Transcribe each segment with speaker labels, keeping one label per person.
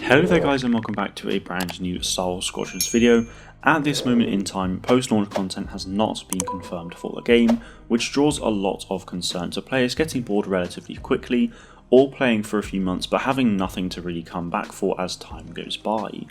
Speaker 1: Hello there guys and welcome back to a brand new Star Wars Squadrons video. At this moment in time, post-launch content has not been confirmed for the game, which draws a lot of concern to players getting bored relatively quickly, or playing for a few months but having nothing to really come back for as time goes by.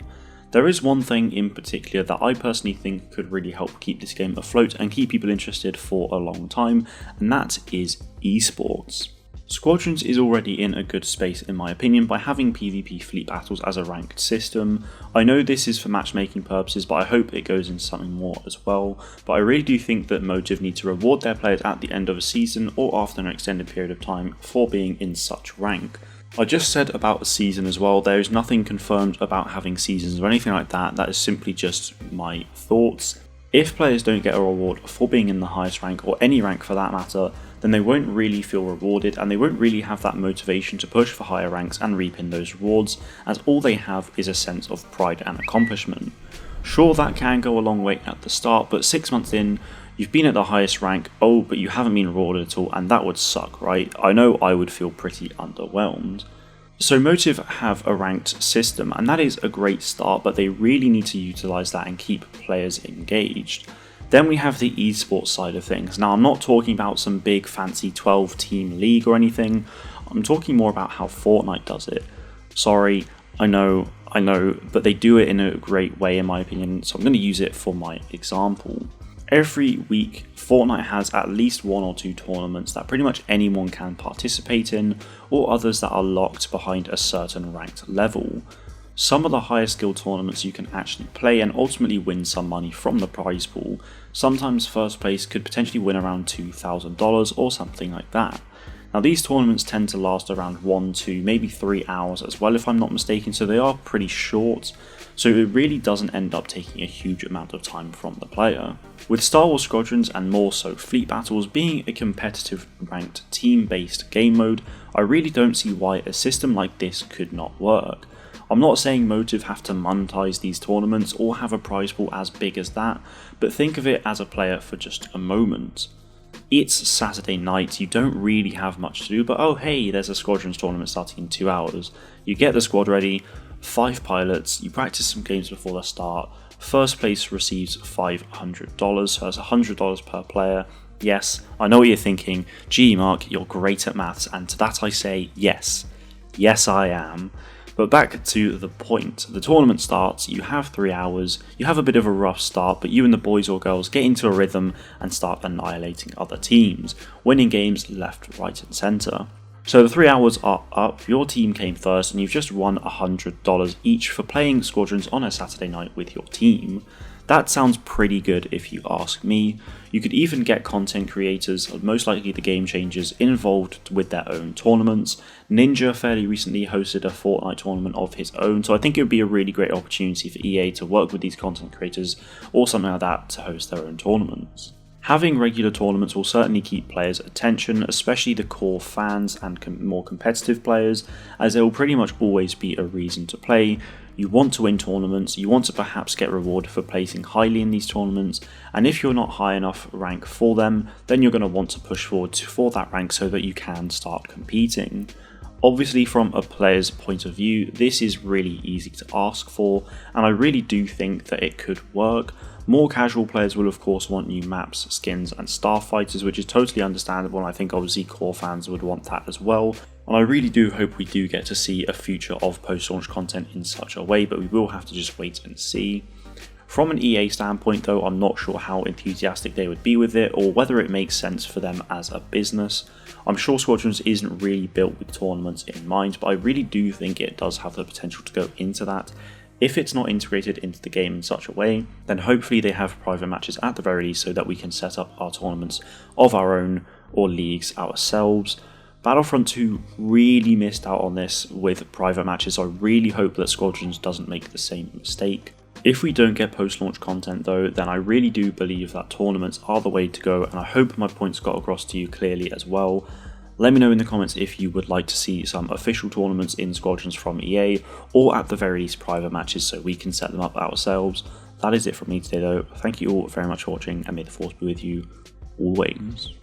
Speaker 1: There is one thing in particular that I personally think could really help keep this game afloat and keep people interested for a long time, and that is esports. Squadrons is already in a good space in my opinion by having PvP fleet battles as a ranked system. I know this is for matchmaking purposes, but I hope it goes into something more as well. But I really do think that Motive need to reward their players at the end of a season or after an extended period of time for being in such rank. I just said about a season as well, there is nothing confirmed about having seasons or anything like that, that is simply just my thoughts. If players don't get a reward for being in the highest rank, or any rank for that matter, then they won't really feel rewarded and they won't really have that motivation to push for higher ranks and reap in those rewards, as all they have is a sense of pride and accomplishment. Sure, that can go a long way at the start, but 6 months in, you've been at the highest rank, but you haven't been rewarded at all, and that would suck, right? I know I would feel pretty underwhelmed. So Motive have a ranked system, and that is a great start, but they really need to utilise that and keep players engaged. Then we have the esports side of things. Now I'm not talking about some big fancy 12 team league or anything, I'm talking more about how Fortnite does it. Sorry, I know, but they do it in a great way in my opinion, so I'm going to use it for my example. Every week, Fortnite has at least 1 or 2 tournaments that pretty much anyone can participate in, or others that are locked behind a certain ranked level. Some of the higher skill tournaments you can actually play and ultimately win some money from the prize pool. Sometimes first place could potentially win around $2,000 or something like that. Now these tournaments tend to last around 1 to maybe 3 hours as well if I'm not mistaken, so they are pretty short, so it really doesn't end up taking a huge amount of time from the player. With Star Wars Squadrons and more so Fleet Battles being a competitive ranked team-based game mode, I really don't see why a system like this could not work. I'm not saying Motive have to monetize these tournaments or have a prize pool as big as that, but think of it as a player for just a moment. It's Saturday night, you don't really have much to do, but oh hey, there's a Squadrons tournament starting in 2 hours. You get the squad ready, 5 pilots, you practice some games before the start, first place receives $500, so that's $100 per player. Yes, I know what you're thinking, gee Mark, you're great at maths, and to that I say yes. Yes I am. But back to the point, the tournament starts, you have 3 hours, you have a bit of a rough start, but you and the boys or girls get into a rhythm and start annihilating other teams, winning games left, right and centre. So the 3 hours are up, your team came first and you've just won $100 each for playing Squadrons on a Saturday night with your team. That sounds pretty good if you ask me. You could even get content creators, most likely the game changers, involved with their own tournaments. Ninja fairly recently hosted a Fortnite tournament of his own, so I think it would be a really great opportunity for EA to work with these content creators or something like that to host their own tournaments. Having regular tournaments will certainly keep players' attention, especially the core fans and more competitive players, as there will pretty much always be a reason to play. You want to win tournaments, you want to perhaps get rewarded for placing highly in these tournaments, and if you're not high enough rank for them, then you're going to want to push forward for that rank so that you can start competing. Obviously from a player's point of view, this is really easy to ask for, and I really do think that it could work. More casual players will of course want new maps, skins and starfighters, which is totally understandable, and I think obviously core fans would want that as well. And I really do hope we do get to see a future of post-launch content in such a way, but we will have to just wait and see. From an EA standpoint though, I'm not sure how enthusiastic they would be with it or whether it makes sense for them as a business. I'm sure Squadrons isn't really built with tournaments in mind, but I really do think it does have the potential to go into that. If it's not integrated into the game in such a way, then hopefully they have private matches at the very least so that we can set up our tournaments of our own or leagues ourselves. Battlefront 2 really missed out on this with private matches, so I really hope that Squadrons doesn't make the same mistake. If we don't get post-launch content though, then I really do believe that tournaments are the way to go, and I hope my points got across to you clearly as well. Let me know in the comments if you would like to see some official tournaments in Squadrons from EA, or at the very least private matches so we can set them up ourselves. That is it from me today though, thank you all very much for watching and may the force be with you always.